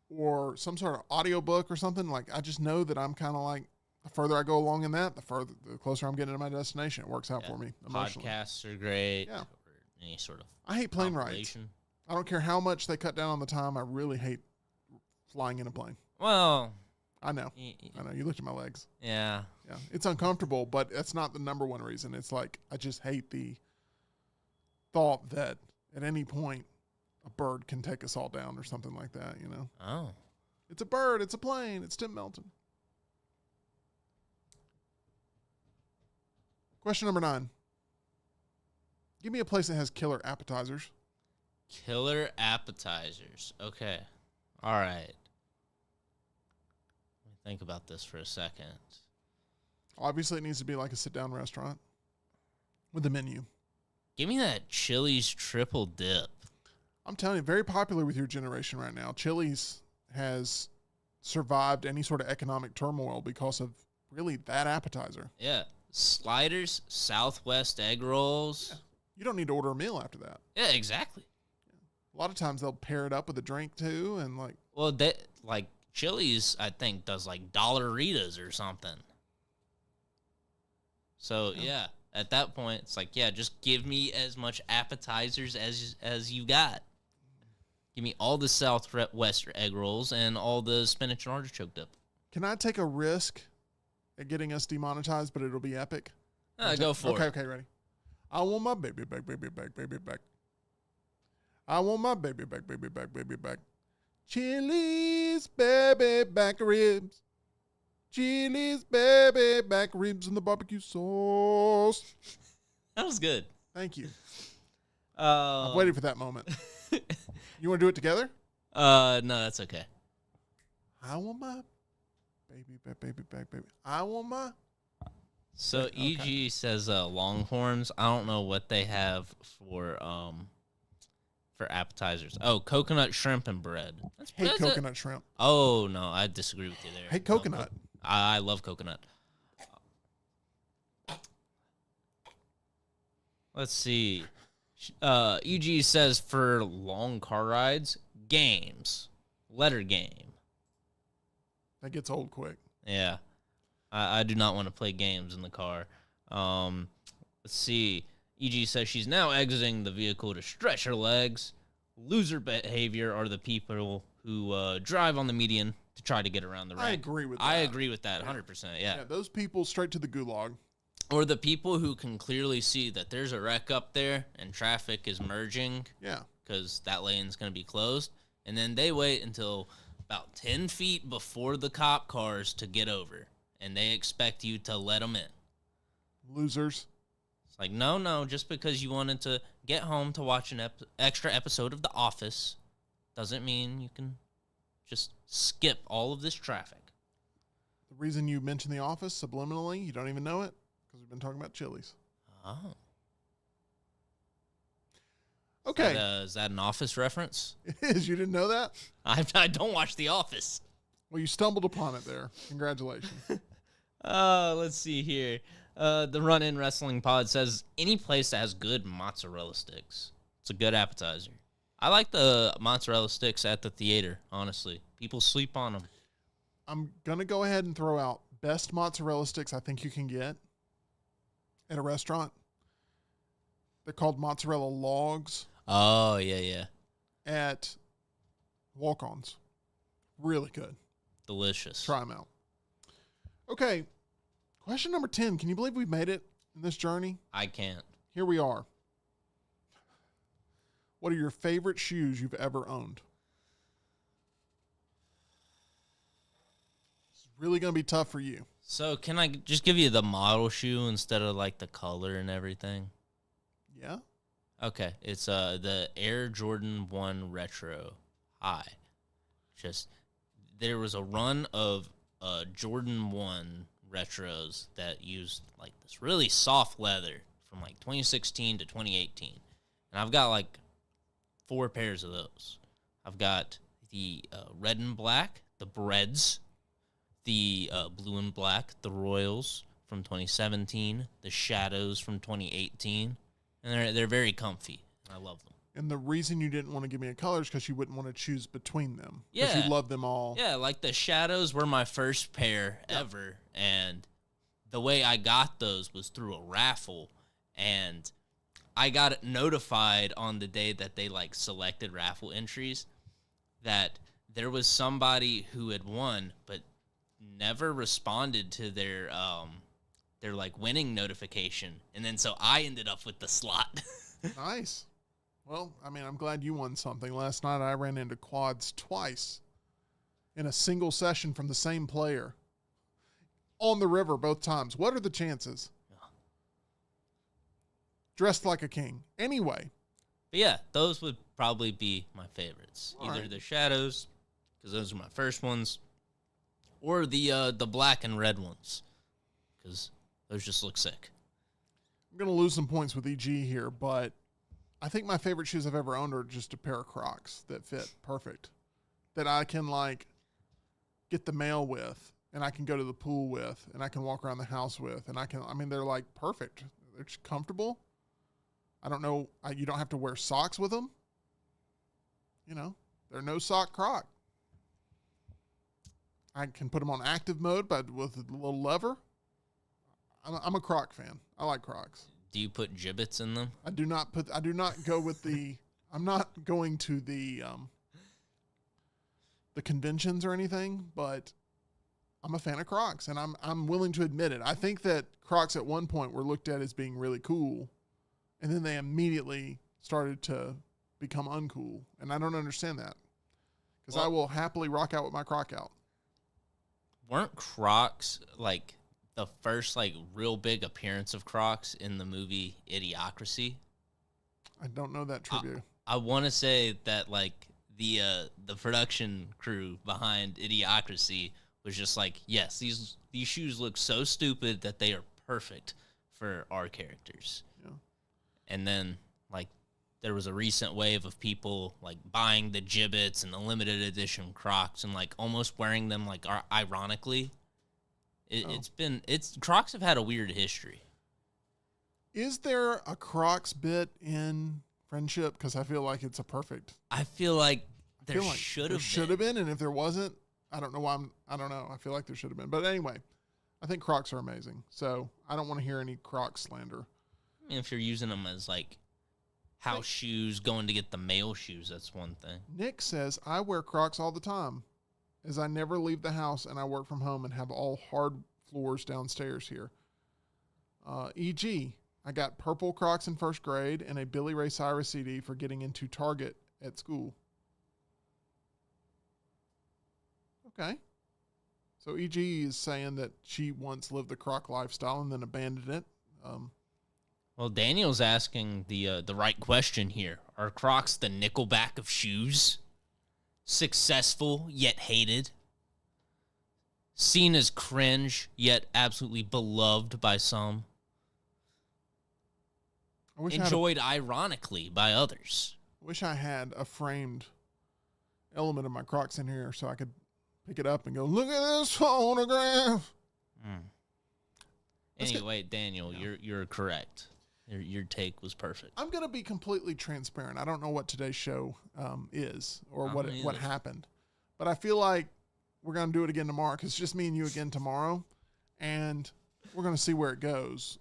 or some sort of audiobook or something. Like I just know that I'm kind of like, the further I go along in that, the closer I'm getting to my destination. It works out for me emotionally. Podcasts are great. Yeah. any sort of. I hate plane rides. compilation. I don't care how much they cut down on the time. I really hate flying in a plane. Well, I know. I know. You looked at my legs. yeah. Yeah. It's uncomfortable, but that's not the number one reason. It's like I just hate the thought that at any point a bird can take us all down or something like that, you know? Oh. It's a bird. It's a plane. It's Tim Melton. Question number 9. Give me a place that has killer appetizers. Killer appetizers. Okay. All right. Let me think about this for a second. Obviously, it needs to be like a sit-down restaurant with a menu. Give me that Chili's triple dip. I'm telling you, very popular with your generation right now. Chili's has survived any sort of economic turmoil because of really that appetizer. Yeah. Sliders, Southwest egg rolls. Yeah. You don't need to order a meal after that. Yeah, exactly. A lot of times they'll pair it up with a drink too, and like. Well, they like Chili's, I think, does like Dollaritas or something. So yeah, at that point, it's like, yeah, just give me as much appetizers as you got. Give me all the Southwest egg rolls and all the spinach and artichoke dip. Can I take a risk at getting us demonetized, but it'll be epic? Go for it. Okay, ready. I want my baby back, baby back, baby back. I want my baby back, baby back, baby back. Chili's baby back ribs. Chili's baby back ribs and the barbecue sauce. That was good. Thank you. I've waited for that moment. You want to do it together? No, that's okay. I want my baby back, baby back, baby. I want my. So Okay. EG says Longhorns. I don't know what they have for appetizers. Oh, coconut shrimp and bread. Hate coconut shrimp. Oh no, I disagree with you there. Hate coconut. I love coconut. Let's see. EG says for long car rides, games, letter game. That gets old quick. Yeah. I do not want to play games in the car. Let's see. EG says she's now exiting the vehicle to stretch her legs. Loser behavior are the people who drive on the median to try to get around the wreck. I agree with that. I agree with that 100%, yeah. Those people straight to the gulag. Or the people who can clearly see that there's a wreck up there and traffic is merging. Yeah. Because that lane's going to be closed. And then they wait until about 10 feet before the cop cars to get over. And they expect you to let them in. Losers. It's like, no, just because you wanted to get home to watch an extra episode of The Office doesn't mean you can just skip all of this traffic. The reason you mentioned The Office subliminally, you don't even know it, because we've been talking about Chili's. Oh. Okay. Is that an Office reference? It is. You didn't know that? I don't watch The Office. Well, you stumbled upon it there. Congratulations. Let's see here. The Run-In Wrestling Pod says, any place that has good mozzarella sticks. It's a good appetizer. I like the mozzarella sticks at the theater, honestly. People sleep on them. I'm going to go ahead and throw out best mozzarella sticks I think you can get at a restaurant. They're called mozzarella logs. Oh, yeah. At Walk-Ons. Really good. Delicious. Try them out. Okay. Question number 10. Can you believe we've made it in this journey? I can't. Here we are. What are your favorite shoes you've ever owned? It's really going to be tough for you. So can I just give you the model shoe instead of like the color and everything? Yeah? Okay. It's the Air Jordan 1 Retro High. Just there was a run of Jordan 1 retros that used like this really soft leather from like 2016 to 2018. And I've got like 4 pairs of those. I've got the red and black, the Breads, the blue and black, the Royals from 2017, the Shadows from 2018. And they're very comfy. I love them. And the reason you didn't want to give me a color is because you wouldn't want to choose between them. Yeah. Because you love them all. Yeah, like the Shadows were my first pair ever. And the way I got those was through a raffle. And I got notified on the day that they like selected raffle entries that there was somebody who had won but never responded to their like winning notification, and then so I ended up with the slot. Nice. Well, I mean, I'm glad you won something. Last night I ran into quads twice in a single session from the same player on the river both times. What are the chances? Dressed like a king. Anyway. But yeah, those would probably be my favorites. All Either right. the shadows, because those are my first ones, or the black and red ones, because those just look sick. I'm going to lose some points with EG here, but I think my favorite shoes I've ever owned are just a pair of Crocs that fit perfect, that I can like get the mail with, and I can go to the pool with, and I can walk around the house with, and they're like perfect. They're just comfortable. I don't know. You don't have to wear socks with them. You know, they're no sock Croc. I can put them on active mode, but with a little lever. I'm a Croc fan. I like Crocs. Do you put gibbets in them? I do not go with the, I'm not going to the conventions or anything, but I'm a fan of Crocs, and I'm willing to admit it. I think that Crocs at one point were looked at as being really cool, and then they immediately started to become uncool, and I don't understand that, because I will happily rock out with my Croc out. Weren't Crocs like the first like real big appearance of Crocs in the movie Idiocracy? I don't know that trivia. I want to say that like the production crew behind Idiocracy was just like, yes, these shoes look so stupid that they are perfect for our characters. Yeah. And then like there was a recent wave of people like buying the gibbets and the limited edition Crocs and like almost wearing them like ironically. Crocs have had a weird history. Is there a Crocs bit in Friendship? Because I feel like it's a perfect. I feel like there should have been, and if there wasn't, I don't know why. I don't know. I feel like there should have been, but anyway, I think Crocs are amazing. So I don't want to hear any Crocs slander. I mean, if you're using them as like house shoes, going to get the male shoes, that's one thing. Nick says I wear Crocs all the time, as I never leave the house and I work from home and have all hard floors downstairs here. E.g., I got purple Crocs in first grade and a Billy Ray Cyrus CD for getting into Target at school. Okay. So E.g. is saying that she once lived the Croc lifestyle and then abandoned it. Well, Daniel's asking the right question here. Are Crocs the Nickelback of shoes? Successful, yet hated. Seen as cringe, yet absolutely beloved by some. Enjoyed ironically by others. I wish I had a framed element of my Crocs in here so I could pick it up and go, look at this photograph. Anyway, Daniel, you're correct. Your take was perfect. I'm going to be completely transparent. I don't know what today's show is or what happened. But I feel like we're going to do it again tomorrow because it's just me and you again tomorrow. And we're going to see where it goes.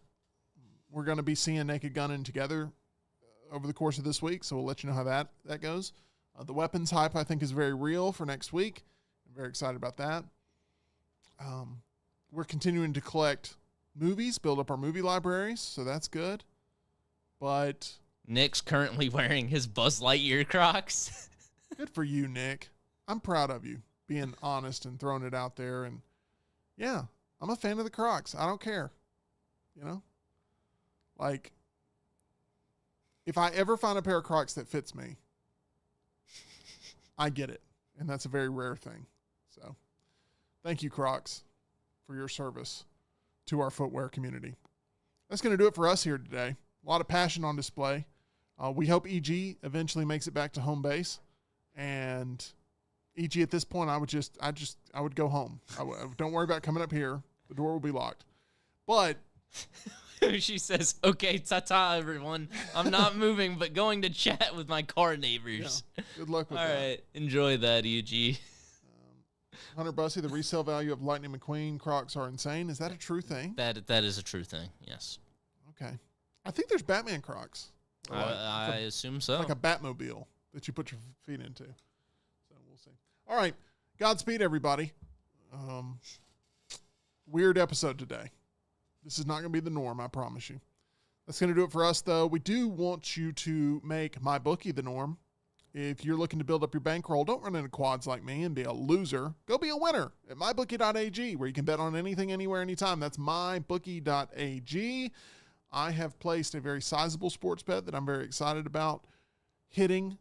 We're going to be seeing Naked Gunning together over the course of this week. So we'll let you know how that goes. The weapons hype, I think, is very real for next week. I'm very excited about that. We're continuing to collect movies, build up our movie libraries. So that's good. But Nick's currently wearing his Buzz Lightyear Crocs. Good for you, Nick. I'm proud of you being honest and throwing it out there. And yeah, I'm a fan of the Crocs. I don't care. You know, like if I ever find a pair of Crocs that fits me, I get it. And that's a very rare thing. So thank you, Crocs, for your service to our footwear community. That's going to do it for us here today. A lot of passion on display. We hope EG eventually makes it back to home base. And EG, at this point, I would go home. Don't worry about coming up here. The door will be locked. But she says, "Okay, ta-ta, everyone. I'm not moving, but going to chat with my car neighbors." Yeah, good luck with that. All right, enjoy that, EG. Hunter Bussey, the resale value of Lightning McQueen Crocs are insane. Is that a true thing? That is a true thing. Yes. Okay. I think there's Batman Crocs. I assume so. Like a Batmobile that you put your feet into. So we'll see. All right. Godspeed, everybody. Weird episode today. This is not going to be the norm, I promise you. That's going to do it for us, though. We do want you to make MyBookie the norm. If you're looking to build up your bankroll, don't run into quads like me and be a loser. Go be a winner at mybookie.ag, where you can bet on anything, anywhere, anytime. That's mybookie.ag. I have placed a very sizable sports bet that I'm very excited about hitting.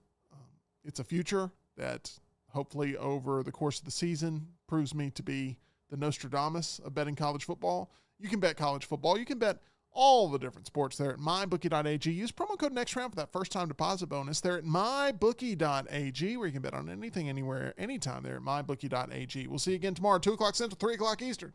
It's a future that hopefully over the course of the season proves me to be the Nostradamus of betting college football. You can bet college football. You can bet all the different sports there at mybookie.ag. Use promo code NEXTROUND for that first-time deposit bonus there at mybookie.ag, where you can bet on anything, anywhere, anytime there at mybookie.ag. We'll see you again tomorrow, 2 o'clock Central, 3 o'clock Eastern.